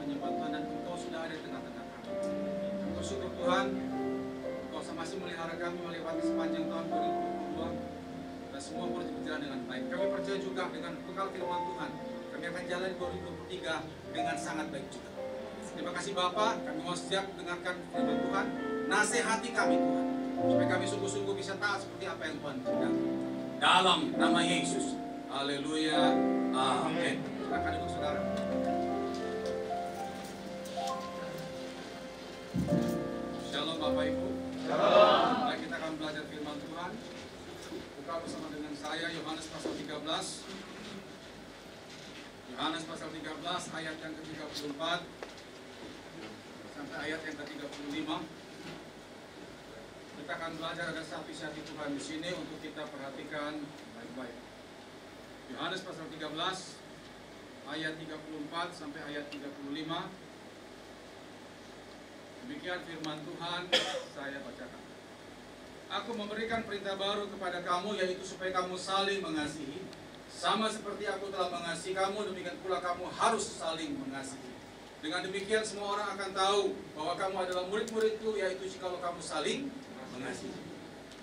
menyembah Tuhan dan Engkau sudah ada di tengah-tengah kami. Bersyukur Tuhan, Engkau masih melihara kami melewati sepanjang tahun 2022 dan semua boleh berjalan dengan baik. Kami percaya juga dengan bekal firman Tuhan, kami akan jalan 2023 dengan sangat baik juga. Terima kasih Bapak, kami mau siap dengarkan firman Tuhan. Nasihati kami Tuhan, supaya kami sungguh-sungguh bisa taat seperti apa yang Tuhan kehendaki. Dalam nama Yesus, haleluya, amin. Silakan duduk saudara. Shalom Bapak Ibu. Shalom. Mari kita akan belajar firman Tuhan. Buka bersama dengan saya Yohanes pasal 13. Yohanes pasal 13 ayat yang ke-34 sampai ayat yang ke-35. Kita akan belajar, ada sapi-sapi Tuhan di sini untuk kita perhatikan baik-baik. Yohanes pasal 13 ayat 34 sampai ayat 35. Demikian firman Tuhan, saya bacakan. Aku memberikan perintah baru kepada kamu, yaitu supaya kamu saling mengasihi. Sama seperti aku telah mengasihi kamu, demikian pula kamu harus saling mengasihi. Dengan demikian semua orang akan tahu bahwa kamu adalah murid-muridku, yaitu jikalau kamu saling mengasihi.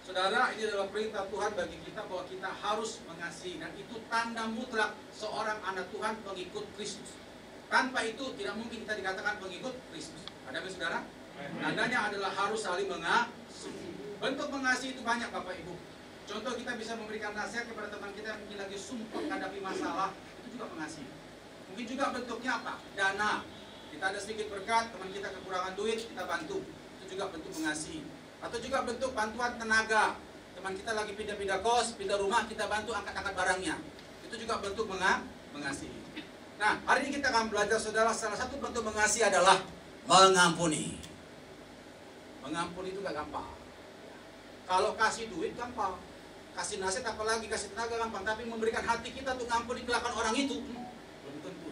Saudara, ini adalah perintah Tuhan bagi kita bahwa kita harus mengasihi, dan itu tanda mutlak seorang anak Tuhan pengikut Kristus. Tanpa itu tidak mungkin kita dikatakan pengikut Kristus. Ada nggak saudara? Tandanya adalah harus saling mengasihi. Bentuk mengasihi itu banyak Bapak Ibu. Contoh, kita bisa memberikan nasihat kepada teman kita yang mungkin lagi sumpah menghadapi masalah, itu juga mengasihi. Mungkin juga bentuknya apa? Dana. Kita ada sedikit berkat, teman kita kekurangan duit, kita bantu. Itu juga bentuk mengasihi. Atau juga bentuk bantuan tenaga. Teman kita lagi pindah-pindah kos, pindah rumah, kita bantu angkat-angkat barangnya. Itu juga bentuk mengasihi. Nah, hari ini kita akan belajar saudara, salah satu bentuk mengasihi adalah mengampuni. Mengampuni itu gak gampang. Kalau kasih duit gampang, kasih nasihat apalagi, kasih tenaga gampang. Tapi memberikan hati kita untuk mengampuni kelakuan orang itu, belum tentu.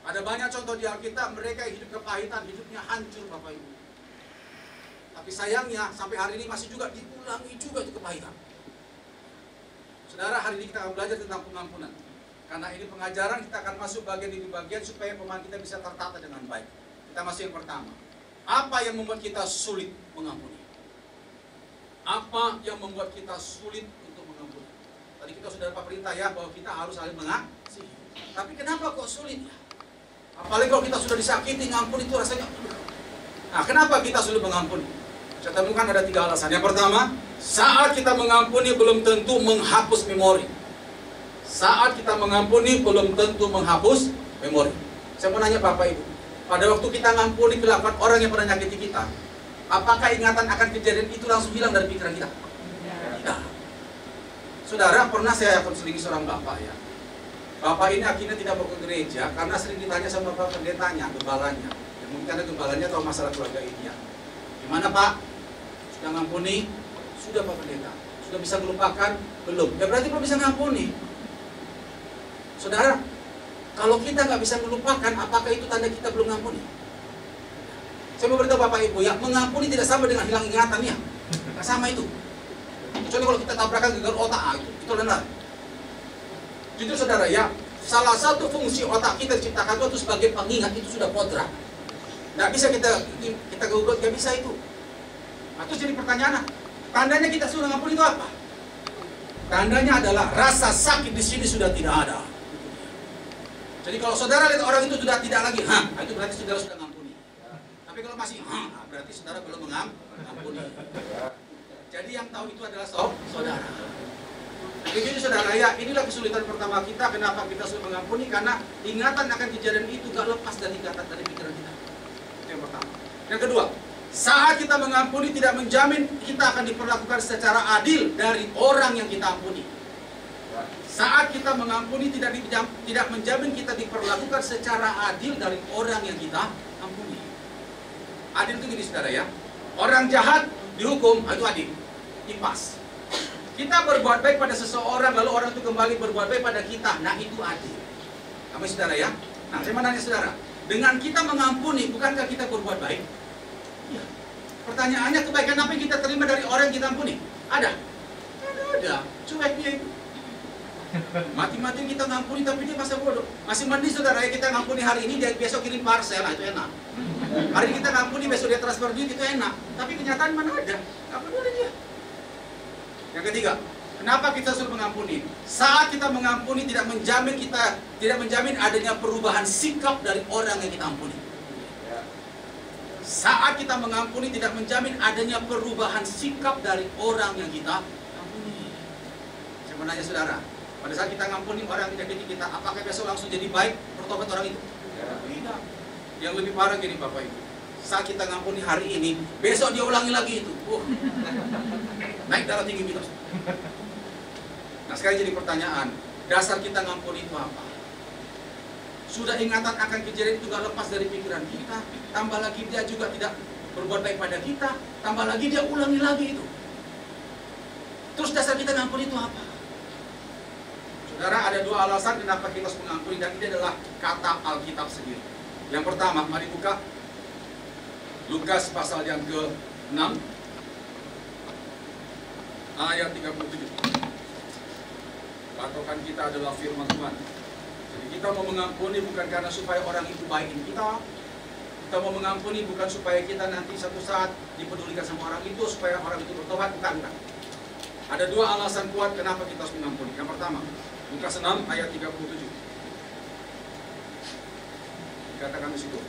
Ada banyak contoh di Alkitab, mereka hidup kepahitan, hidupnya hancur Bapak Ibu. Tapi sayangnya sampai hari ini masih juga diulangi juga itu kepahitan. Saudara, hari ini kita akan belajar tentang pengampunan. Karena ini pengajaran, kita akan masuk bagian demi bagian supaya pemahaman kita bisa tertata dengan baik. Kita masuk yang pertama. Apa yang membuat kita sulit mengampuni? Apa yang membuat kita sulit untuk mengampuni? Tadi kita sudah dapat perintah ya, bahwa kita harus saling mengasihi. Tapi kenapa kok sulit ya? Apalagi kalau kita sudah disakiti, ngampuni itu rasanya. Nah, kenapa kita sulit mengampuni? Saya temukan ada 3 alasan. Yang pertama, saat kita mengampuni belum tentu menghapus memori. Saat kita mengampuni belum tentu menghapus memori. Saya mau nanya Bapak Ibu, pada waktu kita ngampuni kelakuan orang yang pernah nyakiti kita, apakah ingatan akan kejadian itu langsung hilang dari pikiran kita? Tidak. Saudara, pernah saya konseling seorang bapak ya. Bapak ini akhirnya tidak mau ke gereja karena sering ditanya sama bapak pendetanya, gembalanya. Ya, mungkin karena gembalanya tahu masalah keluarga ini ya. Gimana Pak? Sudah ngampuni? Sudah Pak Pendeta. Sudah bisa melupakan? Belum. Ya berarti belum bisa ngampuni. Saudara, kalau kita nggak bisa melupakan, apakah itu tanda kita belum ngampuni? Saya mau beritahu Bapak Ibu ya, mengampuni tidak sama dengan hilang ingatan ya. Nggak sama itu. Kecuali kalau kita tabrakan gegar otak, itu benar. Jujur saudara ya, salah satu fungsi otak kita diciptakan itu sebagai pengingat, itu sudah kodrat. Nggak bisa kita gugat, nggak bisa itu. Nah, itu jadi pertanyaan, tandanya kita sudah ngampuni itu apa? Tandanya adalah rasa sakit di sini sudah tidak ada. Jadi kalau saudara lihat orang itu sudah tidak lagi, itu berarti saudara sudah ngampuni. Tapi kalau masih, berarti saudara belum mengampuni. Jadi yang tahu itu adalah saudara. Jadi saudara ya, inilah kesulitan pertama kita. Kenapa kita sudah mengampuni? Karena ingatan akan kejadian itu gak lepas dari ingatan dari pikiran kita. Itu yang pertama. Yang kedua, saat kita mengampuni tidak menjamin kita akan diperlakukan secara adil dari orang yang kita ampuni. Saat kita mengampuni tidak menjamin kita diperlakukan secara adil dari orang yang kita ampuni. Adil itu gini saudara ya, orang jahat dihukum, itu adil, impas. Kita berbuat baik pada seseorang, lalu orang itu kembali berbuat baik pada kita, nah itu adil. Kami saudara ya. Nah saya mau nanya saudara, dengan kita mengampuni, bukankah kita berbuat baik? Ya. Pertanyaannya, kebaikan apa yang kita terima dari orang yang kita ampuni? Ada? Ada. Cueknya itu. Mati-mati kita ngampuni tapi dia masa bodoh. Masih mending saudara ya kita ngampuni hari ini, dia besok kirim parcel, nah itu enak. Hari ini kita ngampuni, besok dia transfer duit, itu enak. Tapi kenyataan mana ada? Apa ada dia? Yang ketiga, kenapa kita suruh mengampuni? Saat kita mengampuni tidak menjamin adanya perubahan sikap dari orang yang kita ampuni. Saat kita mengampuni tidak menjamin adanya perubahan sikap dari orang yang kita ampuni. Saya mau nanya saudara, pada saat kita ngampuni orang yang menyakiti kita, apakah besok langsung jadi baik bertobat orang itu? Tidak. Yang lebih parah gini Bapak Ibu, saat kita ngampuni hari ini, besok dia ulangi lagi itu. Naik darah tinggi kita. Nah sekarang jadi pertanyaan, dasar kita ngampuni itu apa? Sudah ingatan akan kejadian itu gak lepas dari pikiran kita, tambah lagi dia juga tidak berbuat baik pada kita, tambah lagi dia ulangi lagi itu. Terus dasar kita ngampuni itu apa? Saudara, ada dua alasan kenapa kita harus mengampuni, dan ini adalah kata Alkitab sendiri. Yang pertama, mari buka Lukas pasal yang ke-6 ayat 37. Patokan kita adalah firman Tuhan. Jadi kita mau mengampuni bukan karena supaya orang itu baikin kita. Kita mau mengampuni bukan supaya kita nanti satu saat dipedulikan sama orang itu, supaya orang itu bertobat, bukan. Ada dua alasan kuat kenapa kita harus mengampuni. Yang pertama, Lukas 6 ayat 37. Dikatakan di situ.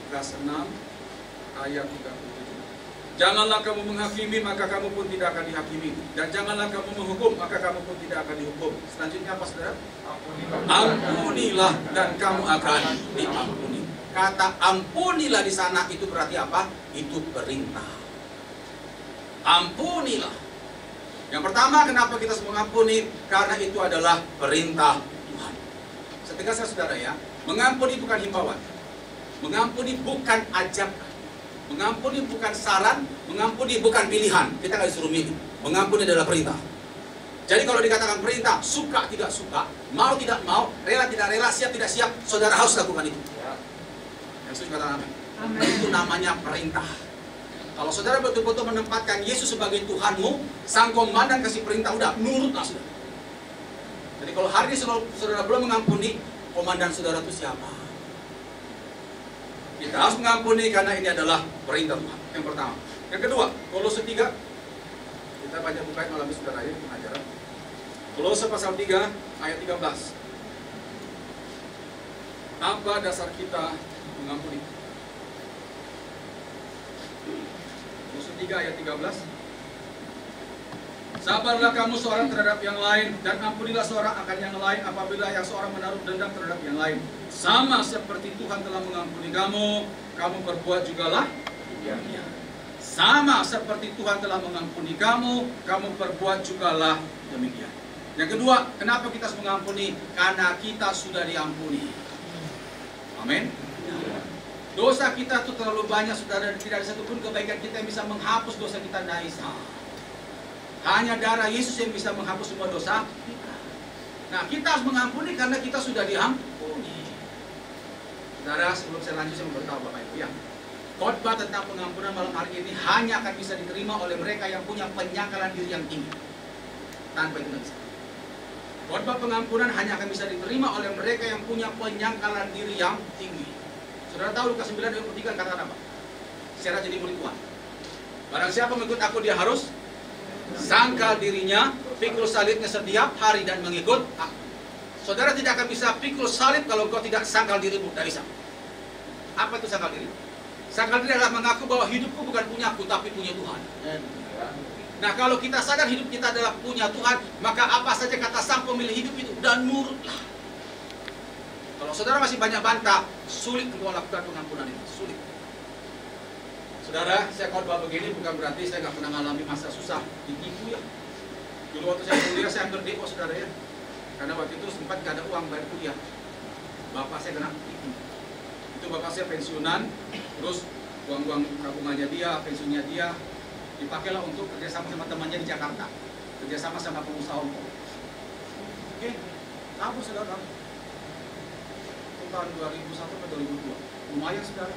Lukas 6 ayat 37. Janganlah kamu menghakimi, maka kamu pun tidak akan dihakimi. Dan janganlah kamu menghukum, maka kamu pun tidak akan dihukum. Selanjutnya apa saudara? Ampunilah dan kamu akan diampuni. Kata ampunilah di sana itu berarti apa? Itu perintah. Ampunilah. Yang pertama, kenapa kita harus mengampuni? Karena itu adalah perintah Tuhan. Setegasnya saudara ya, mengampuni bukan himbauan. Mengampuni bukan ajakan. Mengampuni bukan saran, mengampuni bukan pilihan. Kita nggak disuruh milih. Mengampuni adalah perintah. Jadi kalau dikatakan perintah, suka tidak suka, mau tidak mau, rela tidak rela, siap tidak siap, saudara harus lakukan itu. Yang setuju katakan amin. Itu namanya perintah. Kalau saudara betul-betul menempatkan Yesus sebagai Tuhanmu, sang komandan kasih perintah, udah nurutlah saudara. Jadi kalau hari ini saudara belum mengampuni, komandan saudara itu siapa? Kita harus mengampuni karena ini adalah perintah Tuhan. Yang pertama. Yang kedua, Kolose 3. Kita baca bukain malam ini saudara ya, pengajaran. Kolose pasal 3 ayat 13. Apa dasar kita mengampuni? Kolose 3 ayat 13. Sabarlah kamu seorang terhadap yang lain, dan ampunilah seorang akan yang lain apabila yang seorang menaruh dendam terhadap yang lain. Sama seperti Tuhan telah mengampuni kamu, kamu berbuat jugalah demikian. Sama seperti Tuhan telah mengampuni kamu, kamu berbuat jugalah demikian. Yang kedua, kenapa kita harus mengampuni? Karena kita sudah diampuni. Amin. Dosa kita itu terlalu banyak, saudara, tidak ada satupun kebaikan kita yang bisa menghapus dosa kita. Hanya darah Yesus yang bisa menghapus semua dosa kita. Nah, kita harus mengampuni karena kita sudah diampuni. Saudara, sebelum saya lanjut, saya mau beritahu Bapak Ibu ya, khotbah tentang pengampunan malam hari ini hanya akan bisa diterima oleh mereka yang punya penyangkalan diri yang tinggi. Tanpa itu tidak bisa. Khotbah pengampunan hanya akan bisa diterima oleh mereka yang punya penyangkalan diri yang tinggi. Saudara tahu Lukas 9 ayat 3 kata apa? Syarat jadi murid Tuhan. Barang siapa mengikut aku, dia harus sangkal dirinya, pikul salibnya setiap hari dan mengikut aku. Saudara tidak akan bisa pikul salib kalau kau tidak sangkal dirimu. Tidak bisa. Apa itu sangkal diri? Sangkal diri adalah mengaku bahwa hidupku bukan punyaku, tapi punya Tuhan. Nah, kalau kita sadar hidup kita adalah punya Tuhan, maka apa saja kata sang pemilik hidup itu, dan nurutlah. Kalau saudara masih banyak bantah, sulit untuk melakukan pengampunan itu. Sulit. Saudara, saya khotbah begini bukan berarti saya nggak pernah mengalami masa susah, ditipu ya. Dulu waktu saya kuliah, saya hampir depo saudara ya. Karena waktu itu sempat gak ada uang bayar kuliah. Bapak saya kena tipu. Itu bapak saya pensiunan, terus uang-uang tabungannya dia, pensiunnya dia, dipakailah untuk kerjasama sama temannya di Jakarta, kerjasama sama pengusaha Hongkong. Oke, kabur saudara. Itu tahun 2001 atau 2002. Lumayan saudara.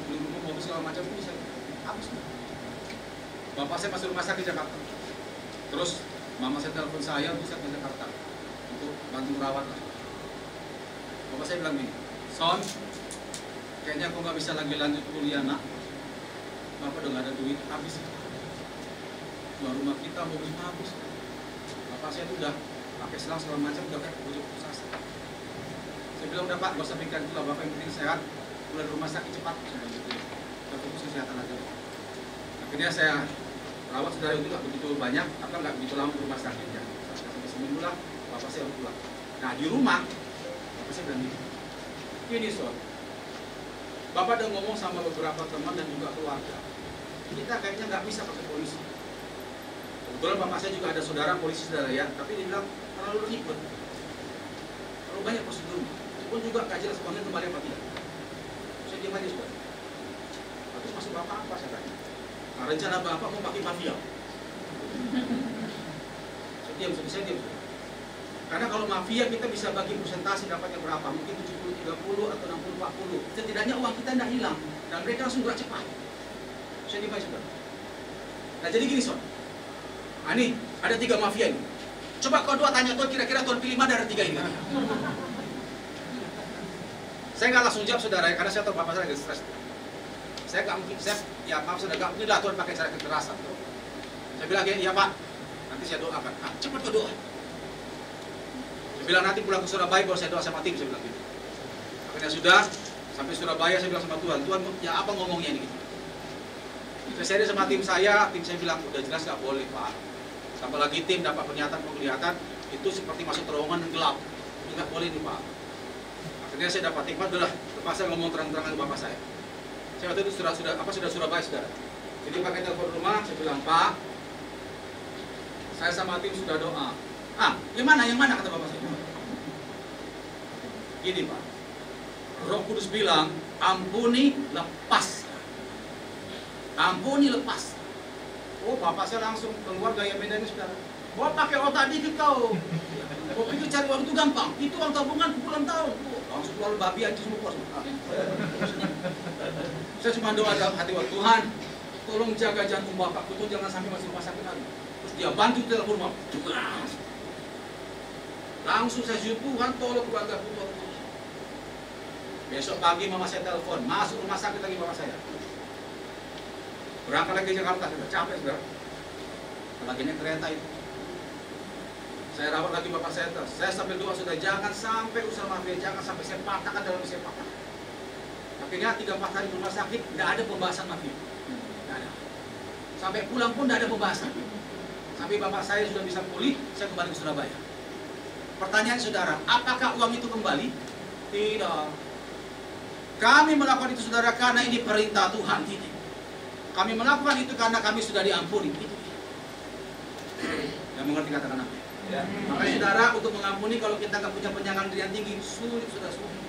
Beli rumah, mobil segala macam itu bisa habis. Bapak saya masuk rumah sakit Jakarta. Terus Mama saya telepon saya, bisa ke Jakarta untuk bantu merawat lah. Bapak saya bilang gini, Son, kayaknya aku nggak bisa lagi lanjut kuliah nak. Bapak udah nggak ada duit, habis. Jual rumah kita, mobil habis. Bapak saya tuh udah pakai selang segala macam, udah kayak bujuk putus asa. Saya bilang udah Pak, gak usah pikirkan itu lah, Bapak yang penting sehat, pulang rumah sakit cepat. Saya bilang gitu ya, kita fokus kesehatan aja. Akhirnya saya rawat saudara itu nggak begitu banyak, atau nggak begitu lama di rumah sakit ya. Sampai seminggu lah, Bapak saya udah pulang. Nah di rumah, Bapak saya bilang gini, Son, Bapak udah ngomong sama beberapa teman dan juga keluarga, kita kayaknya nggak bisa pakai polisi. Kebetulan Bapak saya juga ada saudara polisi saudara ya, tapi dia bilang terlalu ribet, terlalu banyak prosedur, pun juga nggak jelas uangnya kembali apa tidak. Saya diam aja sudah. Terus masuk Bapak apa saya tanya? Nah, rencana Bapak mau pakai mafia. Saya diam. Karena kalau mafia kita bisa bagi persentase dapatnya berapa, mungkin 70-30 atau 60-40. Setidaknya uang kita tidak hilang dan mereka langsung gerak cepat. Saya diam aja sudah. Nah jadi gini Son. Nah, ini ada 3 mafia ini. Coba kau dua tanya Tuan, kira-kira Tuan pilih mana dari 3 ini? Saya nggak langsung jawab saudara, karena saya tahu Bapak saya lagi stres. Saya nggak mungkin, ya maaf saudara, nggak mungkin lah Tuan pakai cara kekerasan. Saya bilang iya Pak, nanti saya doakan. Ah, cepat kau doa. Saya bilang nanti pulang ke Surabaya baru saya doa sama tim, saya bilang gitu. Akhirnya sudah, sampai Surabaya saya bilang sama Tuhan, ya apa ngomongnya ini gitu. Saya sama tim saya bilang udah jelas nggak boleh Pak. Tambah lagi tim dapat pernyataan penglihatan itu seperti masuk terowongan yang gelap, nggak boleh nih Pak. Akhirnya saya dapat hikmat, udah lepas saya ngomong terang-terangan ke Bapak saya. Saya waktu itu sudah Surabaya saudara. Jadi pakai telepon rumah, saya bilang Pak, saya sama tim sudah doa. Ah, yang mana kata Bapak saya. Gini Pak, Roh Kudus bilang ampuni lepas. Ampuni lepas. Oh, Bapak saya langsung keluar gaya bedanya saudara. Bawa pakai otak dikit kau. Kau pikir cari uang itu gampang. Itu uang tabungan puluhan tahun. Langsung keluar babi aja semua puas. Saya cuma doa dalam hati Tuhan, tolong jaga jantung Bapak. Betul jangan sampai masuk rumah sakit lagi. Terus dia bantu telepon rumah. Langsung saya jujur Tuhan tolong keluarga Tuhan. Besok pagi mama saya telepon, masuk rumah sakit lagi bapak saya. Berangkat lagi ke Jakarta, sudah capek sudah. Lagi naik kereta itu. Saya rawat lagi bapak saya terus. Saya sampai doa sudah jangan sampai usaha mafia, jangan sampai saya patahkan dalam saya patah. Akhirnya 3-4 hari di rumah sakit, tidak ada pembahasan mafia. Tidak ada. Sampai pulang pun tidak ada pembahasan. Sampai bapak saya sudah bisa pulih, saya kembali ke Surabaya. Pertanyaan saudara, apakah uang itu kembali? Tidak. Kami melakukan itu saudara karena ini perintah Tuhan. Tidak. Kami melakukan itu karena kami sudah diampuni. Itu. Yang mengerti katakan apa? Ya. Makanya saudara untuk mengampuni kalau kita nggak punya penyangan diri yang tinggi sulit sudah sulit.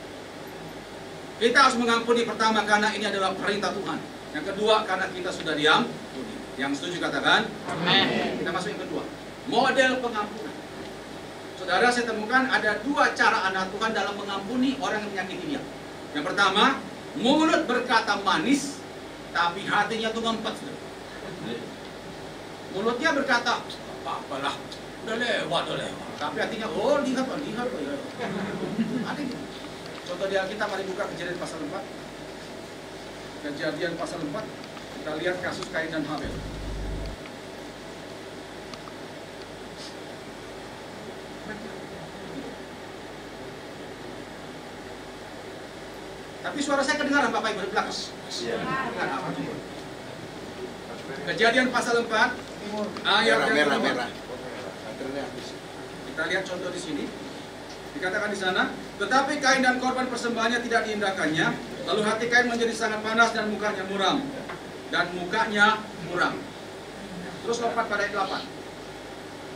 Kita harus mengampuni pertama karena ini adalah perintah Tuhan. Yang kedua karena kita sudah diampuni. Yang setuju katakan amin. Kita masuk yang kedua. Model pengampunan. Saudara saya temukan ada 2 cara anak Tuhan dalam mengampuni orang yang menyakiti dia. Yang pertama, mulut berkata manis tapi hatinya tuh ngempet. Mulutnya berkata apa-apalah, udah lewat. Tapi hatinya, oh lihat. Ada gitu. Contoh di Alkitab, mari buka Kejadian pasal 4. Kejadian pasal 4, kita lihat kasus Kain dan Habel. Tapi suara saya kedengaran Bapak Ibu di belakang. Kejadian pasal 4 ayat yang merah. Kita lihat contoh di sini. Dikatakan di sana, tetapi Kain dan korban persembahannya tidak diindahkannya, lalu hati Kain menjadi sangat panas dan mukanya muram. Terus lompat pada ayat 8.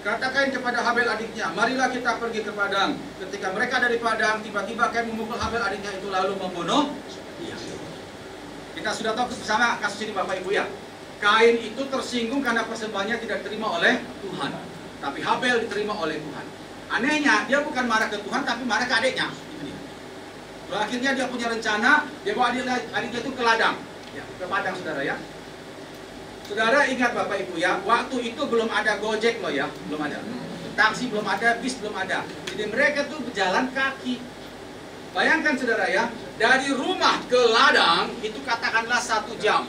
Kata Kain kepada Habel adiknya, marilah kita pergi ke padang. Ketika mereka ada di padang, tiba-tiba Kain memukul Habel adiknya itu lalu membunuh. Kita sudah tahu bersama kasus ini Bapak Ibu ya. Kain itu tersinggung karena persembahannya tidak diterima oleh Tuhan. Tapi Habel diterima oleh Tuhan. Anehnya, dia bukan marah ke Tuhan, tapi marah ke adiknya. Lalu akhirnya dia punya rencana, dia bawa adiknya itu ke ladang. Ya, ke padang saudara ya. Saudara ingat Bapak Ibu ya, waktu itu belum ada Gojek loh ya, belum ada. Taksi belum ada, bis belum ada. Jadi mereka tuh berjalan kaki. Bayangkan saudara ya, dari rumah ke ladang itu katakanlah 1 jam.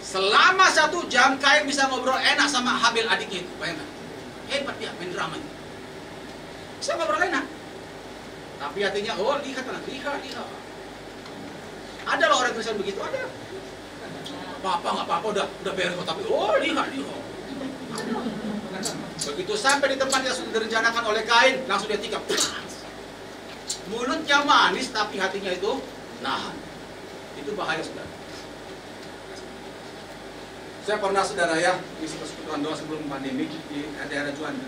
Selama 1 jam Kain bisa ngobrol enak sama Habil adiknya itu, bayangkan. Hebat dia main drama itu. Bisa ngobrol enak. Tapi hatinya, oh lihat. Ada loh orang Kristen begitu, ada. Nggak apa-apa, udah beres kok, tapi oh lihat. Begitu sampai di tempat yang sudah direncanakan oleh Kain, langsung dia tikam. Mulutnya manis, tapi hatinya itu nahan. Itu bahaya saudara. Saya pernah saudara ya, misi persekutuan doa sebelum pandemi di daerah Juanda.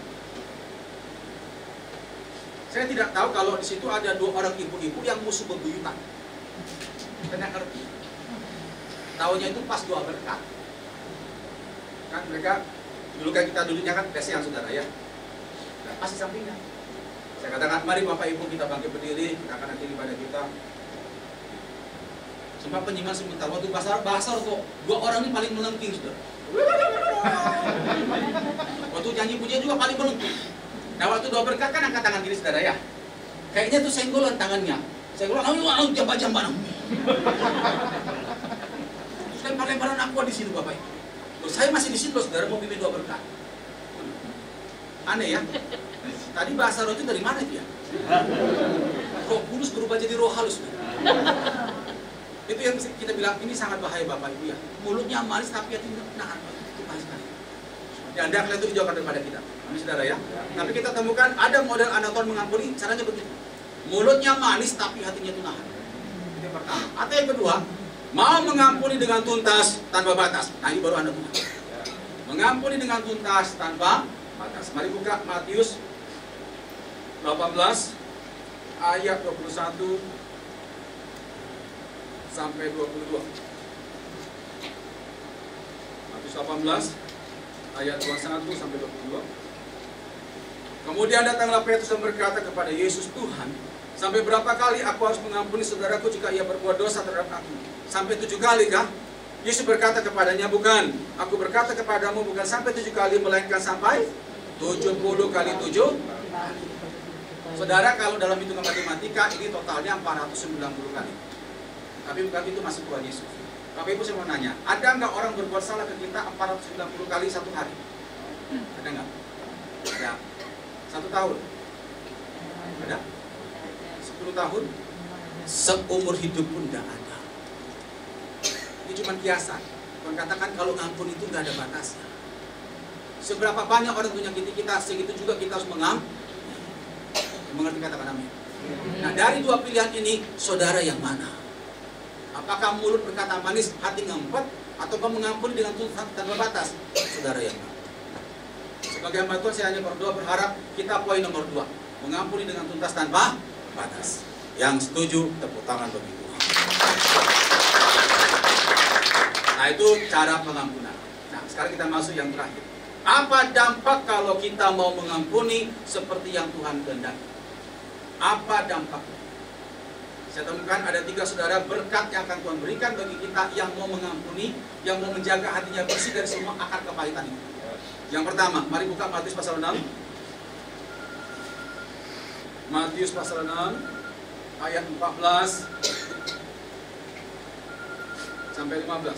Saya tidak tahu kalau di situ ada 2 orang ibu-ibu yang musuh bebuyutan. Saya tidak ngerti. Tahunya itu pas doa berkat. Kan mereka dulu kan kita duduknya kan pesean saudara ya. Nah, pas di sampingnya. Saya katakan, mari Bapak Ibu kita bangkit berdiri, kita akan akhiri ibadah kita. Sumpah penyiman sebentar, waktu bahasa kok 2 orang ini paling melengking saudara. Waktu nyanyi pujian juga paling melengking. Nah waktu doa berkat kan angkat tangan kiri saudara ya. Kayaknya tuh senggolan tangannya. Senggolan, jambak-jambakan. Lempar-lemparan aqua di situ Bapak Ibu. Loh, saya masih di situ loh, saudara mau pimpin doa berkat. Aneh ya. Tadi bahasa roh itu dari mana dia? Roh kudus berubah jadi roh halus. Itu yang kita bilang ini sangat bahaya Bapak Ibu ya. Mulutnya manis tapi hatinya nahan. Itu bahaya sekali. Ya hendaklah itu dijauhkan daripada kita. Amin saudara ya. Tapi kita temukan ada model anak Tuhan mengampuni, caranya begitu. Mulutnya manis tapi hatinya itu nahan. Itu yang pertama. Atau yang kedua, mau mengampuni dengan tuntas tanpa batas. Nah ini baru Anda Tuhan. Mengampuni dengan tuntas tanpa batas. Mari buka Matius 18 ayat 21 sampai 22. Matius 18 ayat 21 sampai 22. Kemudian datanglah Petrus dan berkata kepada Yesus, Tuhan, sampai berapa kali aku harus mengampuni saudaraku jika ia berbuat dosa terhadap aku? Sampai 7 kali kah? Yesus berkata kepadanya, bukan. Aku berkata kepadamu bukan sampai 7 kali, melainkan sampai 70 kali 7. Saudara, kalau dalam hitungan matematika ini totalnya 490 kali. Tapi bukan itu masih Tuhan Yesus. Bapak Ibu saya mau nanya, ada nggak orang berbuat salah ke kita 490 kali 1 hari? Ada nggak? Ada. 1 tahun? Ada? 10 tahun? Seumur hidup pun tidak ada. Ini cuma kiasan. Tuhan katakan kalau ngampun itu nggak ada batasnya. Seberapa banyak orang itu nyakiti kita, segitu juga kita harus mengampuni. Mengerti katakan amin. Nah dari 2 pilihan ini, saudara yang mana? Apakah mulut berkata manis, hati ngempet, atau mengampuni dengan tuntas tanpa batas? Saudara yang mana? Sebagai hamba Tuhan saya hanya berdoa berharap kita poin nomor 2, mengampuni dengan tuntas tanpa batas. Yang setuju tepuk tangan bagi Tuhan. Nah itu cara pengampunan. Nah sekarang kita masuk yang terakhir. Apa dampak kalau kita mau mengampuni seperti yang Tuhan kehendaki? Apa dampaknya? Saya temukan ada 3 saudara berkat yang akan Tuhan berikan bagi kita yang mau mengampuni, yang mau menjaga hatinya bersih dari semua akar kepahitan itu. Yang pertama, mari buka Matius pasal 6. Matius pasal 6 ayat 14 sampai 15.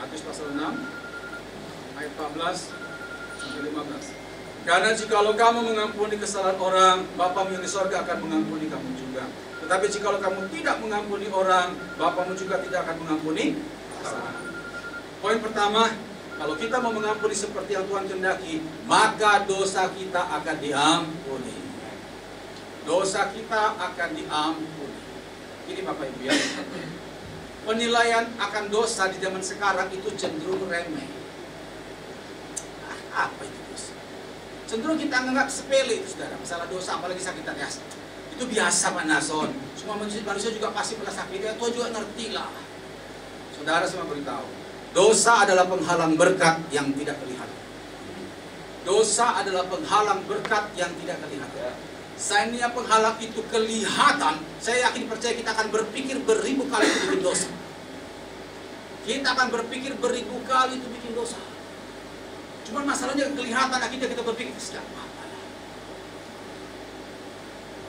Matius pasal 6 ayat 14 sampai 15. Karena jikalau kamu mengampuni kesalahan orang, Bapamu yang di sorga akan mengampuni kamu juga. Tetapi jikalau kamu tidak mengampuni orang, Bapamu juga tidak akan mengampuni kesalahan. Poin pertama, kalau kita mau mengampuni seperti yang Tuhan kehendaki, maka dosa kita akan diampuni. Dosa kita akan diampuni. Ini Bapak Ibu ya. Penilaian akan dosa di zaman sekarang itu cenderung remeh. Apa itu dosa? Cenderung kita anggap sepele itu saudara. Masalah dosa, apalagi sakitan ya. Itu biasa Pak Nason. Semua manusia juga pasti pernah sakit. Ya Tuhan juga ngerti lah. Saudara semua beritahu. Dosa adalah penghalang berkat yang tidak kelihatan. Dosa adalah penghalang berkat yang tidak kelihatan. Seandainya penghalang itu kelihatan, saya yakin percaya kita akan berpikir beribu kali bikin dosa. Kita akan berpikir beribu kali itu bikin dosa. Cuman masalahnya kelihatan akhirnya kita berpikir, tidak apa-apa.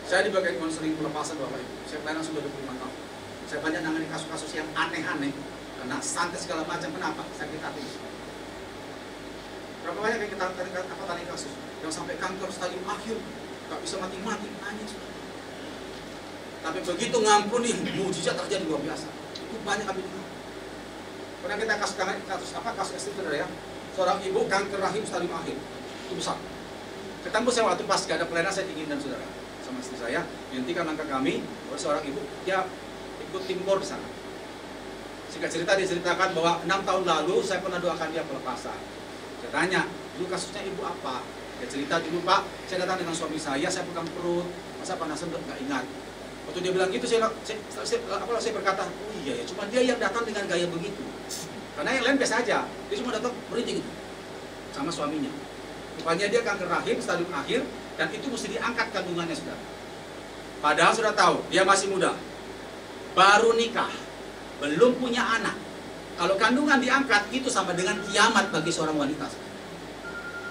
Saya di bagian konseling pelepasan Bapak Ibu. Saya pelayanan sudah 25 tahun. Saya banyak nangani kasus-kasus yang aneh-aneh. Karena santet segala macam. Kenapa? Sakit hati. Berapa banyak yang kita tangani kasus yang sampai kanker stadium akhir, gak bisa mati-mati, nangis. Tapi begitu ngampuni, mujizat terjadi luar biasa. Itu banyak kami dengar. Pernah kita kasus istri saudara ya, seorang ibu kanker rahim stadium akhir, itu besar. Ketemu saya waktu pas gak ada pelayanan, saya dinginkan saudara sama istri saya, dihentikan langkah kami, oleh seorang ibu, dia ikut tim KOR di sana. Singkat cerita dia ceritakan bahwa 6 tahun lalu saya pernah doakan dia pelepasan. Saya tanya, dulu kasusnya ibu apa? Dia cerita dulu, Pak, saya datang dengan suami saya pegang perut, masa panasan nggak ingat. Waktu dia bilang gitu, saya berkata, oh iya ya, cuma dia yang datang dengan gaya begitu. Karena yang lain biasa aja, dia cuma datang berhenti gitu, sama suaminya. Rupanya dia kanker rahim stadium akhir, dan itu mesti diangkat kandungannya sudah. Padahal sudah tahu, dia masih muda, baru nikah, belum punya anak. Kalau kandungan diangkat, itu sama dengan kiamat bagi seorang wanita.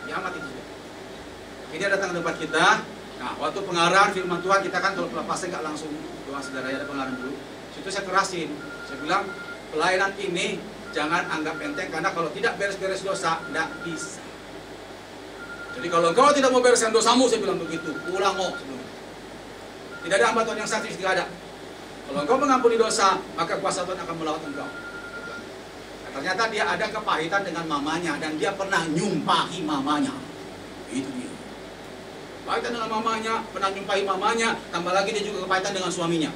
Kiamat itu. Dia datang ke tempat kita. Nah, waktu pengarahan firman Tuhan, kita kan kalau pelepasan nggak langsung doa saudara, ya ada pengarahan dulu. Situ saya kerasin. Saya bilang, pelayanan ini jangan anggap enteng, karena kalau tidak beres-beres dosa, nggak bisa. Jadi kalau engkau tidak mau bereskan dosamu, saya bilang begitu, pulang kok. Tidak ada hamba Tuhan yang sakit, tidak ada. Kalau engkau mengampuni dosa, maka kuasa Tuhan akan melawat engkau. Nah, ternyata dia ada kepahitan dengan mamanya, dan dia pernah nyumpahi mamanya. Itu dia. Kepahitan dengan mamanya, pernah nyumpahi mamanya, tambah lagi dia juga kepahitan dengan suaminya.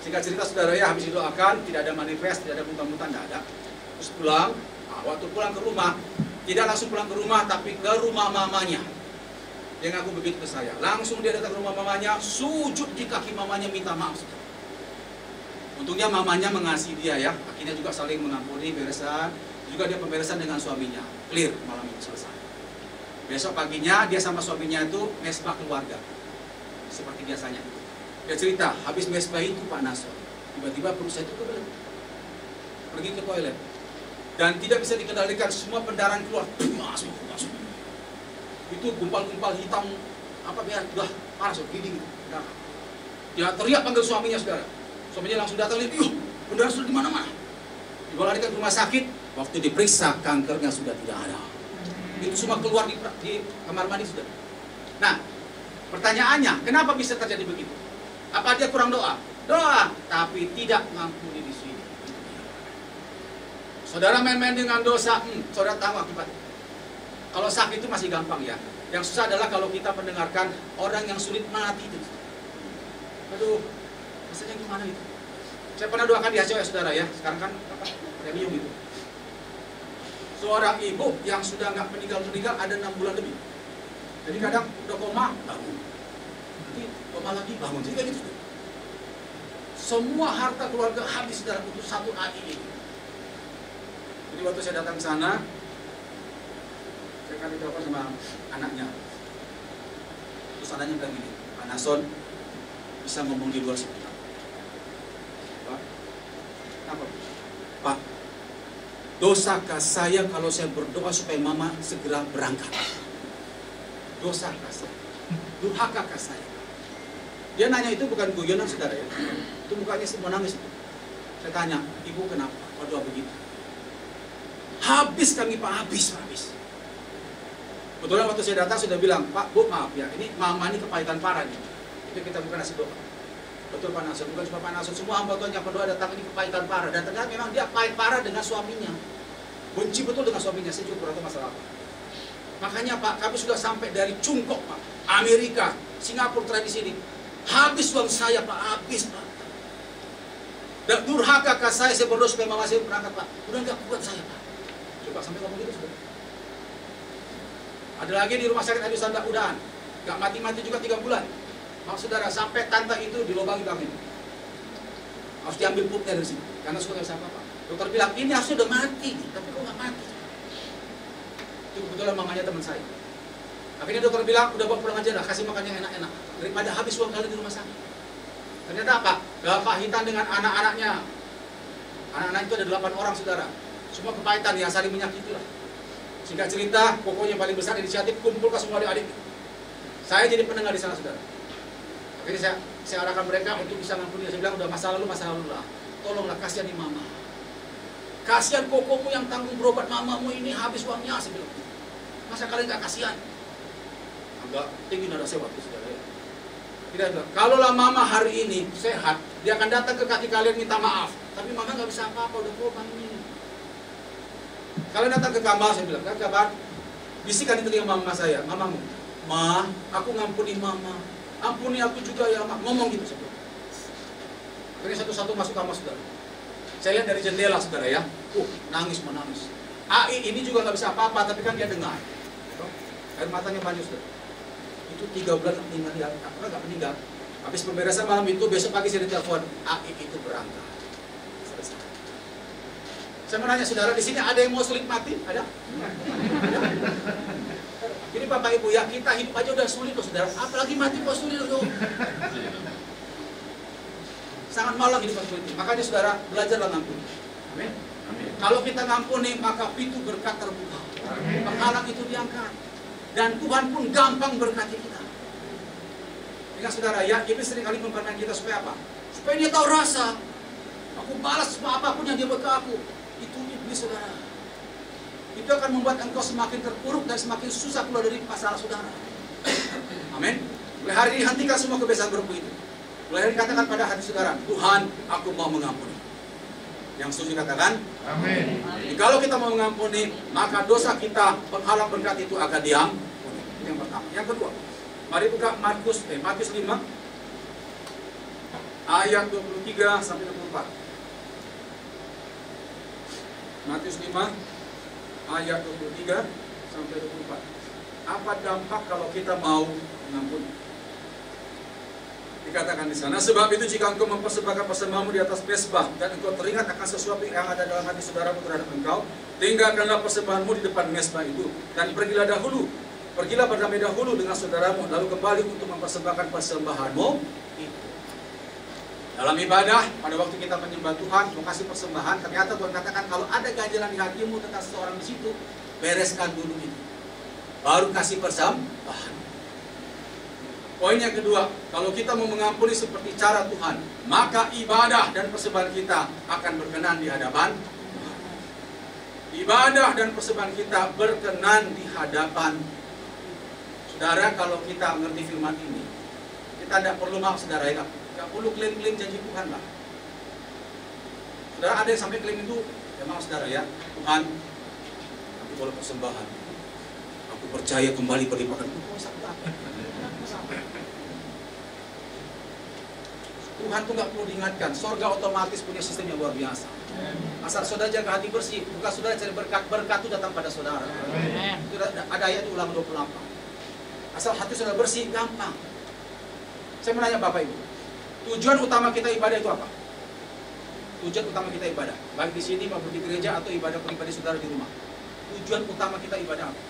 Singkat cerita saudara ya, habis didoakan, tidak ada manifest, tidak ada muntah-muntah, tidak ada. Terus pulang, nah, waktu pulang ke rumah, tidak langsung pulang ke rumah, tapi ke rumah mamanya. Dia ngaku begitu ke saya. Langsung dia datang ke rumah mamanya, sujud di kaki mamanya, minta maaf. Untungnya mamanya mengasihi dia ya, akhirnya juga saling mengampuni, beresan. Juga dia pemberesan dengan suaminya, clear, malam itu selesai. Besok paginya dia sama suaminya itu mesbah keluarga, seperti biasanya. Dia cerita, habis mesbah itu Pak Nasor, tiba-tiba perut saya itu kebelet, pergi ke toilet, dan tidak bisa dikendalikan, semua pendarahan keluar, masuk. Itu gumpal-gumpal hitam, apa biar udah parah, gini gitu. Dia teriak panggil suaminya saudara. Suaminya langsung datang, pendarahan sudah di mana-mana. Dibawa larikan ke rumah sakit, waktu diperiksa kankernya sudah tidak ada. Itu semua keluar di kamar mandi sudah. Nah, pertanyaannya, kenapa bisa terjadi begitu? Apa dia kurang doa? Doa, tapi tidak ngampuni di sini. Saudara main-main dengan dosa, saudara tahu akibatnya. Kalau sakit itu masih gampang ya. Yang susah adalah kalau kita mendengarkan orang yang sulit mati itu. Aduh, rasanya gimana itu? Saya pernah doakan di HCO ya saudara ya. Sekarang kan premium itu. Seorang ibu yang sudah nggak meninggal ada 6 bulan lebih. Jadi kadang udah koma, bangun. Nanti koma lagi, bangun. Jadi kayak gitu. Semua harta keluarga habis dalam untuk satu hari ini. Jadi waktu saya datang ke sana, saya kali telepon sama anaknya. Terus anaknya bilang gini, Pak Nason bisa ngomong di luar sebentar. Pak, apa? Pak, dosakah saya kalau saya berdoa supaya mama segera berangkat? Dosakah saya? Durhakakah saya? Dia nanya itu bukan guyonan saudara ya. Itu mukanya semua nangis. Saya tanya, ibu kenapa? Kok doa begitu? Habis kami Pak, habis. Kebetulan waktu saya datang sudah bilang, Pak, Bu maaf ya, ini mama ini kepahitan parah nih. Itu kita bukan nasi doa. Betul Pak Nasr, bukan cuma Pak Nasr, semua hamba Tuhan yang berdoa datang ini kepahitan parah. Dan ternyata memang dia pahit parah dengan suaminya. Benci betul dengan suaminya, saya juga kurang tahu masalah apa. Makanya Pak, kami sudah sampai dari Cungkok Pak, Amerika, Singapura terakhir di sini. Habis uang saya Pak, habis Pak. Dan durhakakah saya berdoa supaya mama saya berangkat Pak? Udah nggak kuat saya Pak. Coba sampai ngomong gitu sudah. Ada lagi di rumah sakit Adi Sanda Udahan, nggak mati-mati juga 3 bulan. Maaf saudara, sampai tante itu dilobangi banget. Harus diambil pupnya dari sini, karena sudah nggak bisa apa-apa. Dokter bilang, ini harusnya udah mati, tapi kok nggak mati? Itu kebetulan mamanya teman saya. Akhirnya dokter bilang, udah bawa pulang aja dah, kasih makan yang enak-enak. Daripada habis uang kali di rumah sakit. Ternyata apa? Kepahitan dengan anak-anaknya. Anak-anak itu ada 8 orang, saudara. Semua kepahitan yang saling menyakiti lah. Singkat cerita, pokoknya paling besar inisiatif kumpulkan semua adik-adik. Saya jadi pendengar di sana, saudara. Akhirnya saya arahkan mereka untuk bisa ngampuni. Saya bilang, udah masa lalu lah. Tolonglah kasihani mama. Kasihan kokomu yang tanggung berobat mamamu ini habis uangnya, saya bilang. Masa kalian gak kasihan? Agak tinggi nada saya waktu, saudara. Tidak bilang, kalaulah mama hari ini sehat, dia akan datang ke kaki kalian minta maaf. Tapi mama gak bisa apa-apa, udah korban ini. Kalian datang ke kamar, saya bilang, kabar, bisikan di telinga mama saya, mamamu, ma, aku ngampuni mama, ampuni aku juga ya, ma. Ngomong gitu, saya bilang. Akhirnya satu-satu masuk kamar, saudara. Saya lihat dari jendela, saudara ya, nangis menangis. AI ini juga gak bisa apa-apa, tapi kan dia dengar. Air matanya banyak, saudara. Itu 3 bulan meninggal, dia nggak meninggal. Habis pemberesan malam itu, besok pagi saya ditelepon, AI itu berangkat. Selesai. Saya mau nanya, saudara, di sini ada yang mau sulit mati? Ada? Jadi Bapak Ibu ya, kita hidup aja udah sulit loh, saudara. Apalagi mati kok sulit loh. Sangat malang hidup sulit. Makanya saudara, belajarlah ngampuni. Amin. Kalau kita ngampuni, maka pintu berkat terbuka. Penghalang itu diangkat. Dan Tuhan pun gampang berkati kita. Ingat saudara ya, iblis seringkali mempermainkan kita supaya apa? Supaya dia tahu rasa. Aku balas semua apapun yang dia buat ke aku. Itu iblis, saudara. Itu akan membuat engkau semakin terpuruk dan semakin susah keluar dari masalah saudara. Amin. Mulai hari ini hentikan semua kebiasaan buruk itu. Mulai hari ini katakan pada hati saudara, Tuhan, aku mau mengampuni. Yang setuju katakan, amin. Jadi kalau kita mau mengampuni, maka dosa kita, penghalang berkat itu akan diampuni. Yang pertama. Yang kedua, mari buka Matius 5 ayat 23 sampai 24. Matius 5 ayat 23 sampai 24. Apa dampak kalau kita mau mengampuni? Dikatakan di sana, sebab itu jika engkau mempersembahkan persembahanmu di atas mezbah dan engkau teringat akan sesuatu yang ada dalam hati saudaramu terhadap engkau, tinggalkanlah persembahanmu di depan mezbah itu dan pergilah berdamai dahulu dengan saudaramu, lalu kembali untuk mempersembahkan persembahanmu itu. Dalam ibadah, pada waktu kita menyembah Tuhan, mau kasih persembahan, ternyata Tuhan katakan kalau ada ganjalan di hatimu tentang seseorang di situ, bereskan dulu itu, baru kasih persembahan. Poin yang kedua, kalau kita mau mengampuni seperti cara Tuhan, maka ibadah dan persembahan kita akan berkenan di hadapan Tuhan. Ibadah dan persembahan kita berkenan di hadapan. Saudara, kalau kita mengerti firman ini, kita tidak perlu maaf, saudara, ya, tidak perlu klaim-klaim janji Tuhan lah. Saudara, ada yang sampai klaim itu, ya maaf saudara ya, Tuhan, aku boleh persembahan, aku percaya kembali berlimpahkan. Tuhan tuh nggak perlu diingatkan, sorga otomatis punya sistem yang luar biasa. Asal saudara jaga hati bersih, bukan saudara cari berkat, berkat itu datang pada saudara. Itu ada ayat ulang 28. Asal hati saudara bersih, gampang. Saya menanya Bapak Ibu, tujuan utama kita ibadah itu apa? Tujuan utama kita ibadah, baik di sini maupun di gereja atau ibadah pribadi saudara di rumah. Tujuan utama kita ibadah apa?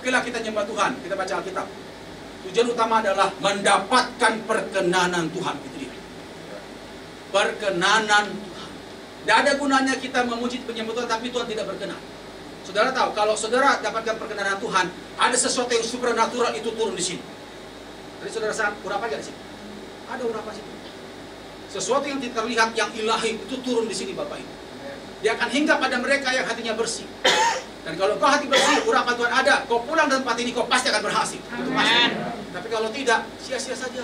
Oke lah, kita nyembah Tuhan, kita baca Alkitab. Tujuan utama adalah mendapatkan perkenanan Tuhan. Itu dia. Perkenanan Tuhan. Tidak ada gunanya kita memuji penyembah Tuhan, tapi Tuhan tidak berkenan. Saudara tahu, kalau saudara dapatkan perkenanan Tuhan, ada sesuatu yang supernatural itu turun di sini. Jadi saudara saat urap aja di sini. Ada urap di sini. Sesuatu yang tidak terlihat, yang ilahi itu turun di sini, Bapak Ibu. Dia akan hinggap pada mereka yang hatinya bersih. Dan kalau kau hati bersih, urapan Tuhan ada, kau pulang dari tempat ini, kau pasti akan berhasil. Itu pasti. Tapi kalau tidak, sia-sia saja.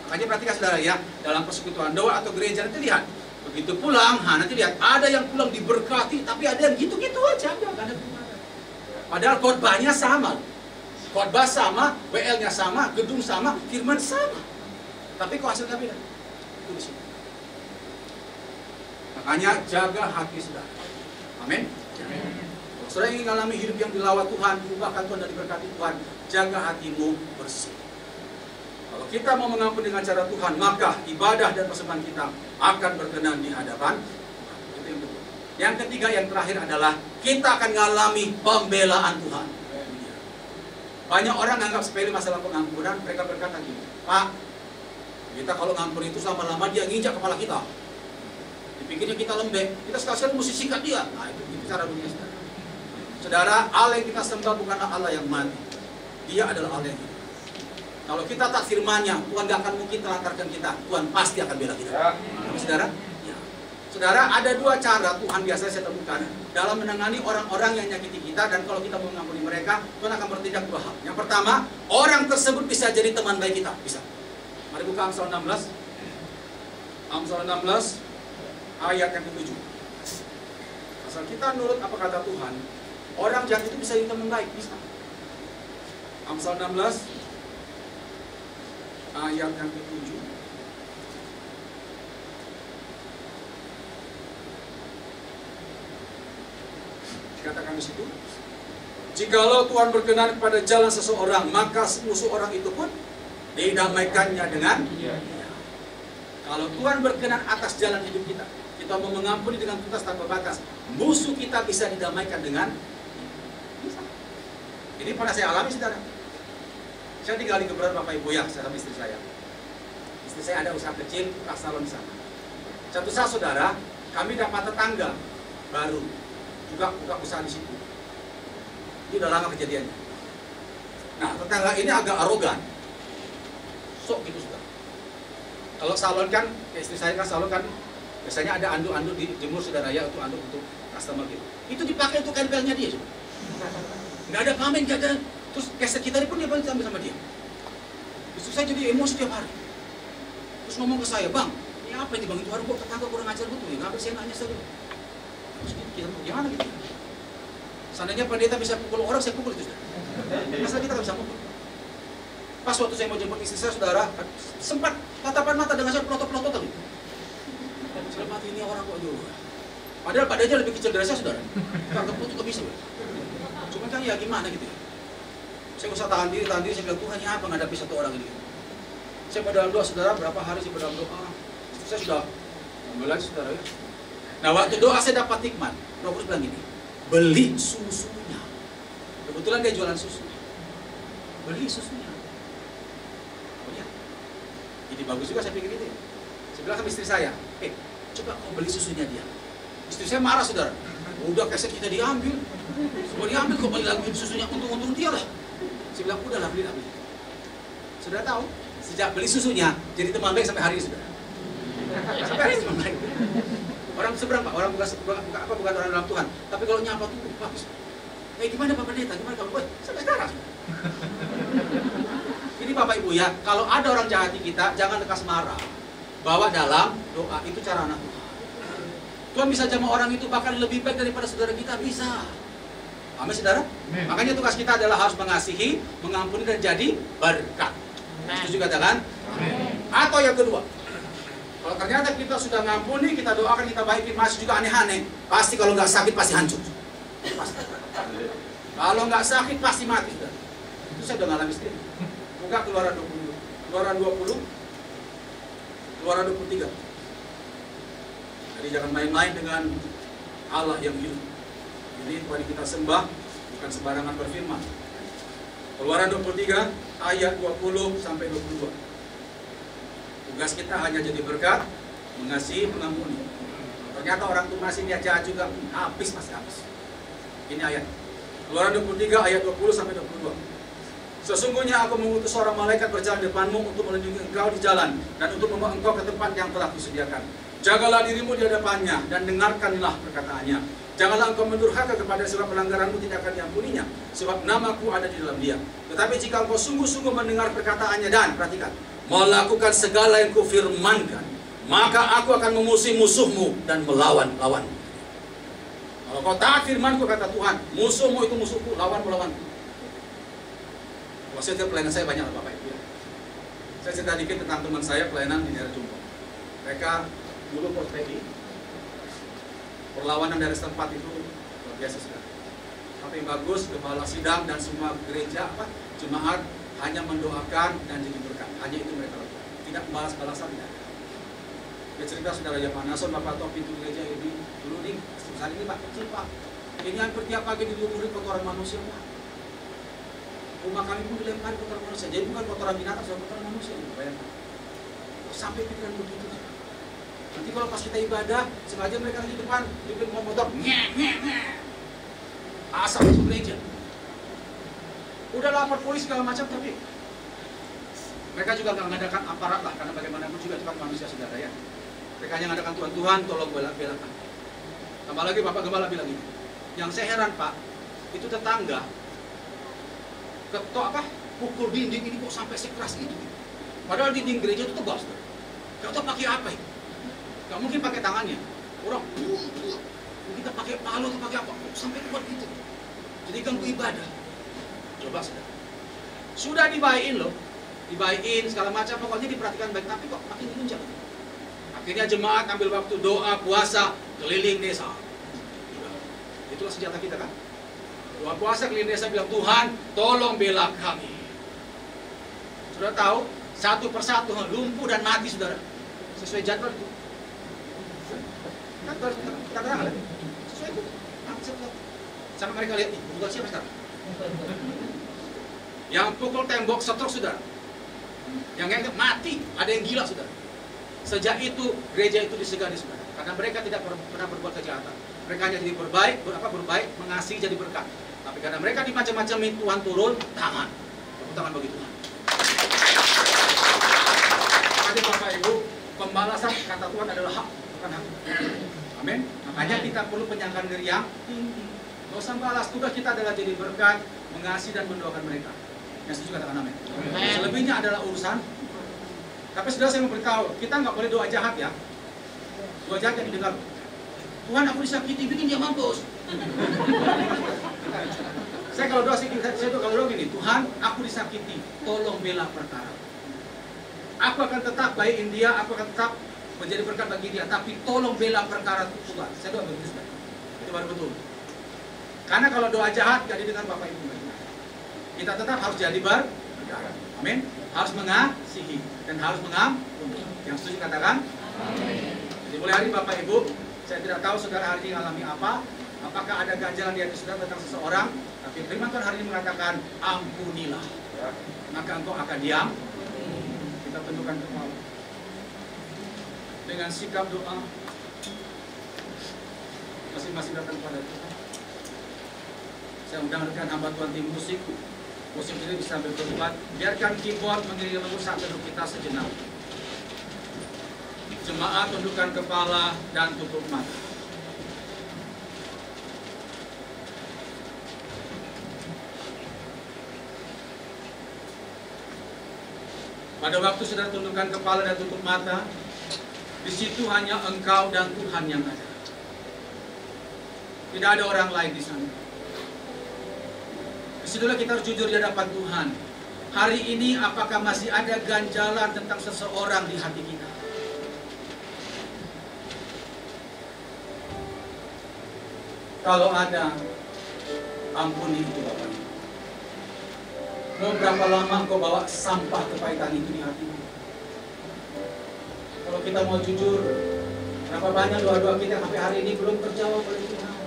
Makanya perhatikan saudara ya, dalam persekutuan doa atau gereja nanti lihat, begitu pulang, nanti lihat ada yang pulang diberkati, tapi ada yang gitu-gitu aja, padahal khotbahnya sama, khotbah sama, WL-nya sama, gedung sama, firman sama, tapi kok hasilnya beda. Itu di sini. Makanya jaga hati saudara. Amin. Kalau saudara ingin mengalami hidup yang dilawat Tuhan, diubahkan Tuhan dan diberkati Tuhan, jaga hatimu bersih. Kalau kita mau mengampuni dengan cara Tuhan, maka ibadah dan persembahan kita akan berkenan di hadapan Tuhan. Itu yang kedua. Yang ketiga, yang terakhir adalah kita akan mengalami pembelaan Tuhan. Banyak orang anggap sepele masalah pengampunan, mereka berkata gini, Pak, kita kalau ngampun itu lama-lama dia nginjak kepala kita. Dipikirnya kita lembek, kita sekali-sekali mesti sikat dia. Nah itu cara dunia, saudara. Saudara, Allah yang kita sembah bukanlah Allah yang mati. Dia adalah Allah yang hidup. Kalau kita tak firman-Nya, Tuhan gak akan mungkin telantarkan kita. Tuhan pasti akan bela kita. Saudara? Ya. Saudara, ada dua cara Tuhan biasanya saya temukan dalam menangani orang-orang yang nyakiti kita, dan kalau kita mau mengampuni mereka, Tuhan akan bertindak dua hal. Yang pertama, orang tersebut bisa jadi teman baik kita. Bisa. Mari buka Amsal 16. Amsal 16 ayat yang ke-7. Asal kita nurut apa kata Tuhan, orang jahat itu bisa jadi teman baik, bisa. Amsal 16 ayat yang ke-7. Dikatakan di situ, jikalau Tuhan berkenan kepada jalan seseorang, maka musuh orang itu pun didamaikannya dengan Kalau Tuhan berkenan atas jalan hidup kita, kita mau mengampuni dengan tuntas tanpa batas, musuh kita bisa didamaikan dengan bisa. Ini pernah saya alami, saudara. Saya tinggal di Kebayoran Bapak Ibu ya, sama istri saya. Istri saya ada usaha kecil, buka salon di sana. Satu saat, saudara, kami dapat tetangga baru juga buka usaha di situ. Ini udah lama kejadiannya. Nah, tetangga ini agak arogan. Sok gitu, saudara. Kalau salon kan, istri saya kan salon kan, biasanya ada anduk-anduk di jemur, saudara ya, untuk anduk untuk customer gitu. Itu dipakai untuk kain-kainnya dia, saudara. Nggak ada pamen, nggak ada. Terus keset kita pun dia balik ambil sama dia. Istri saya jadi emosi tiap hari. Terus ngomong ke saya, bang, ini apa ini bang, itu harus kok tetangga kurang ajar betul ya, nggak bisa nanya saja. Terus kita gimana gitu? Seandainya pendeta bisa pukul orang, saya pukul itu, saudara. Masa kita nggak bisa pukul? Pas waktu saya mau jemput istri saya, saudara, sempat tatapan mata dengan saya pelotot-pelotot tadi. Saya mati ini orang kok jauh. Padahal badannya lebih kecil dari saya, saudara. Kantor pun juga bisa. Cuma kan ya gimana gitu ya. Saya usah tahan diri, saya bilang, Tuhan ini apa menghadapi satu orang ini. Saya berdalam doa, saudara, berapa hari saya berdalam doa. Saya sudah mulai, saudara ya. Nah waktu doa saya dapat nikmat. Roh Kudus bilang gini, beli susunya. Kebetulan dia jualan susu. Beli susunya. Jadi bagus juga, saya pikir itu. Saya bilang sama istri saya, coba kau beli susunya dia. Istri saya marah, saudara. Udah keset kita diambil. Semua diambil, kau beli lagi susunya, untung-untung dia lah. Saya bilang, udahlah, beli. Saudara tahu, sejak beli susunya, jadi teman baik sampai hari ini, saudara. Sampai hari ini teman baik. Orang seberang, Pak. Orang bukan orang dalam Tuhan. Tapi kalau nyapa tuh, bagus. Gimana Pak Pendeta? Gimana kalau sampai sekarang? Ini Bapak Ibu ya, kalau ada orang jahati kita, jangan lekas marah. Bawa dalam doa, itu cara anak Tuhan. Tuhan bisa jamah orang itu bahkan lebih baik daripada saudara kita, bisa. Amin, saudara? Amin. Makanya tugas kita adalah harus mengasihi, mengampuni, dan jadi berkat. Setuju katakan? Amin. Atau yang kedua, kalau ternyata kita sudah ngampuni, kita doakan, kita baiki, masih juga aneh-aneh, pasti kalau nggak sakit pasti hancur. Pasti. Kalau nggak sakit pasti mati, saudara. Itu saya udah ngalami sendiri. Buka Keluaran 20, Keluaran 20, Keluaran 23. Jadi jangan main-main dengan Allah yang hidup. Ini Tuhan kita sembah, bukan sembarangan berfirman. Keluaran 23 ayat 20 sampai 22. Tugas kita hanya jadi berkat, mengasihi, mengampuni. Ternyata orang itu masih niat jahat juga, pasti habis. Ini ayat. Keluaran 23 ayat 20 sampai 22. Sesungguhnya aku mengutus seorang malaikat berjalan depanmu untuk melindungi engkau di jalan dan untuk membawa engkau ke tempat yang telah kusediakan. Jagalah dirimu di hadapannya dan dengarkanlah perkataannya. Janganlah engkau mendurhaka kepada sebab pelanggaranmu tidak akan diampuninya, sebab namaku ada di dalam dia. Tetapi jika engkau sungguh-sungguh mendengar perkataannya dan, perhatikan, melakukan segala yang kufirmankan, maka aku akan memusuhi musuhmu dan melawan-lawanmu. Kalau kau taat firmanku, kata Tuhan, musuhmu itu musuhku, lawan-lawanku. Maksudnya pelayanan saya banyak lah Bapak Ibu ya. Saya cerita dikit tentang teman saya pelayanan di daerah Jumbo. Mereka dulu portfedi, perlawanan dari setempat itu luar biasa sekali. Tapi yang bagus, kepala sidang dan semua gereja jemaat hanya mendoakan dan jadi berkat. Hanya itu mereka lakukan. Tidak membalas-balasan. Dia cerita, saudara ya Pak Nason, Bapak tahu pintu gereja ini dulu nih, sebesar ini Pak, kecil Pak. Ini hampir tiap pagi dilumuri kotoran manusia Pak. Rumah kami pun dilempari kotoran manusia. Jadi bukan kotoran binatang, tapi kotoran manusia. Bayangkan. Sampai pikiran begitu. Nanti kalau pas kita ibadah, sengaja mereka di depan, di motor, asal masuk gereja. Udah lapor polisi segala macam, tapi mereka juga nggak mengadakan aparat lah, karena bagaimanapun juga itu kan manusia, saudara ya. Mereka hanya mengadakan Tuhan, tolong bela-belakan. Tambah lagi Bapak Gembala bilang ini, yang saya heran Pak, itu tetangga ketok pukul dinding ini kok sampai sekeras itu. Padahal dinding gereja itu tebal, saudara. Gak tahu pakai apa itu. Gak mungkin pakai tangannya. Orang kita pakai palu atau pakai apa, kok sampai kuat gitu. Jadi ganggu ibadah. Coba saudara. Sudah dibaikin loh, dibaikin segala macam, pokoknya diperhatikan baik, tapi kok makin diluncak. Akhirnya jemaat ambil waktu doa, puasa, keliling desa. Itulah senjata kita kan. Doa puasa keliling desa bilang, Tuhan tolong bela kami. Sudah tahu, satu persatu lumpuh dan mati saudara. Sesuai jadwal itu. Kan kita terang ada. Sesuai itu. Sama mereka lihat nih, bukan siapa sekarang? Yang pukul tembok setruk saudara. Yang mati, ada yang gila saudara. Sejak itu gereja itu disegani saudara. Karena mereka tidak pernah berbuat kejahatan. Mereka hanya jadi berbaik, mengasihi jadi berkat. Tapi karena mereka dimacam-macamin, Tuhan turun tangan. Tepuk tangan bagi Tuhan. Tadi Bapak Ibu, pembalasan kata Tuhan adalah hak, bukan hak. Amin. Makanya kita perlu penyangkaan diri yang tinggi. Gak usah balas, tugas kita adalah jadi berkat, mengasihi dan mendoakan mereka. Yang setuju katakan amin. Selebihnya adalah urusan. Tapi sudah saya memberitahu, kita nggak boleh doa jahat ya. Doa jahat yang didengar. Tuhan aku disakiti, bikin dia mampus. Saya kalau doa gini, Tuhan aku disakiti, tolong bela perkara. Aku akan tetap baik dia, aku akan tetap menjadi berkat bagi dia, tapi tolong bela perkara Tuhan. Saya doa begitu. Itu baru betul. Karena kalau doa jahat gak didengar Bapak Ibu. Kita tetap harus jadi berperkara. Amin. Harus mengasihi dan harus mengampuni. Yang setuju katakan amin. Jadi mulai hari Bapak Ibu, saya tidak tahu saudara hari ini mengalami apa. Apakah ada ganjalan di hati saudara tentang seseorang? Tapi firman Tuhan hari ini mengatakan ampunilah, maka engkau akan diam. Kita tentukan kepala dengan sikap doa, masing-masing datang kepada Tuhan. Saya undang rekan hamba Tuhan tim musik ini bisa berkhotbah. Biarkan keyboard mengiringi lagu sampai kita sejenak. Jemaat tundukkan kepala dan tutup mata. Pada waktu saudara tundukkan kepala dan tutup mata, di situ hanya engkau dan Tuhan yang ada. Tidak ada orang lain di sana. Disitulah kita harus jujur di hadapan Tuhan. Hari ini apakah masih ada ganjalan tentang seseorang di hati kita? Kalau ada, ampuni itu Bapak. Mau berapa lama kau bawa sampah kepahitan itu di hatimu? Kalau kita mau jujur, berapa banyak doa-doa kita sampai hari ini belum terjawab oleh Tuhan?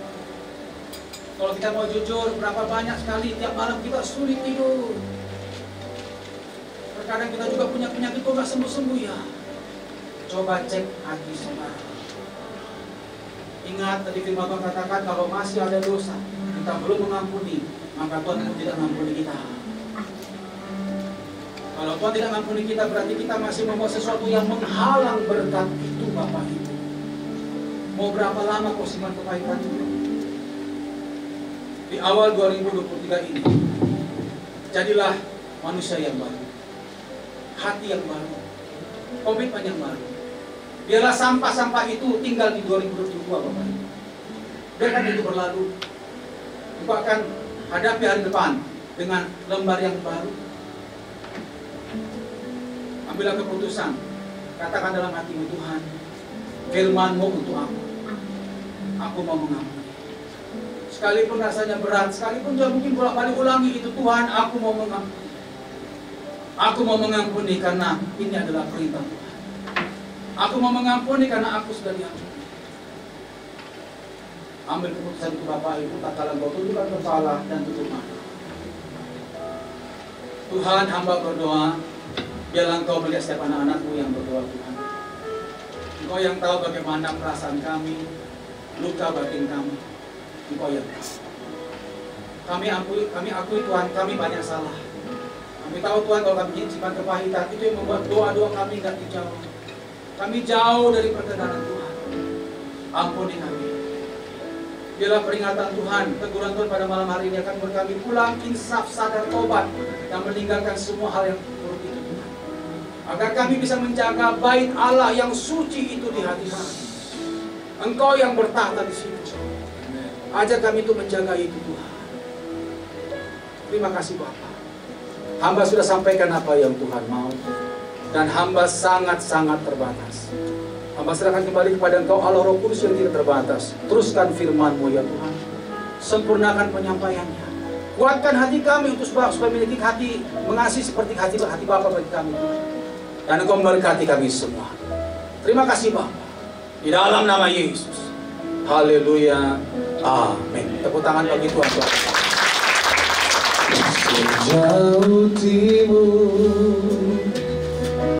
Kalau kita mau jujur, berapa banyak sekali tiap malam kita sulit tidur. Terkadang kita juga punya penyakit kok gak sembuh-sembuh ya. Coba cek hati saudara. Ingat tadi firman Tuhan katakan kalau masih ada dosa, kita belum mengampuni, maka Tuhan pun tidak mengampuni kita. Kalau Tuhan tidak mengampuni kita, berarti kita masih membuat sesuatu yang menghalang berkat itu Bapak Ibu. Mau berapa lama kau simpan kepahitan itu? Di awal 2023 ini, jadilah manusia yang baru, hati yang baru, komitmen yang baru. Biarlah sampah-sampah itu tinggal di 2022 Bapak Ibu. Biarkan itu berlalu. Engkau akan hadapi hari depan dengan lembar yang baru. Ambillah keputusan. Katakan dalam hatimu, Tuhan, firman-Mu untuk aku. Aku mau mengampuni. Sekalipun rasanya berat, sekalipun dia mungkin bolak-balik ulangi itu, Tuhan, aku mau mengampuni. Aku mau mengampuni karena ini adalah perintah Tuhan. Aku mau mengampuni karena aku sudah diampuni. Ambil keputusan itu Bapak Ibu, tak kalah kau tundukkan kepala dan tutup mata. Tuhan, hamba berdoa, biarlah Engkau melihat setiap anak-anakmu yang berdoa Tuhan. Engkau yang tahu bagaimana perasaan kami, luka batin kami. Engkau yang tahu. Kami akui Tuhan, kami banyak salah. Kami tahu Tuhan kalau kami menyimpan kepahitan, itu yang membuat doa-doa kami tidak dijawab. Kami jauh dari perkenanan Tuhan. Ampuni kami. Biarlah peringatan Tuhan, teguran Tuhan pada malam hari ini akan membuat kami pulang, insaf, sadar, tobat, dan meninggalkan semua hal yang buruk itu Tuhan. Agar kami bisa menjaga bait Allah yang suci itu di hati kami. Engkau yang bertahta di situ. Ajar kami untuk menjaga itu Tuhan. Terima kasih Bapa. Hamba sudah sampaikan apa yang Tuhan mau. Dan hamba sangat-sangat terbatas. Hamba serahkan kembali kepada Engkau Allah Roh Kudus yang tidak terbatas. Teruskan firman-Mu ya Tuhan. Sempurnakan penyampaiannya. Kuatkan hati kami untuk supaya memiliki hati mengasihi seperti hati Bapa bagi kami Tuhan. Dan Engkau memberkati kami semua. Terima kasih Bapa. Di dalam nama Yesus. Haleluya. Amin. Tepuk tangan bagi Tuhan. Sejauh timur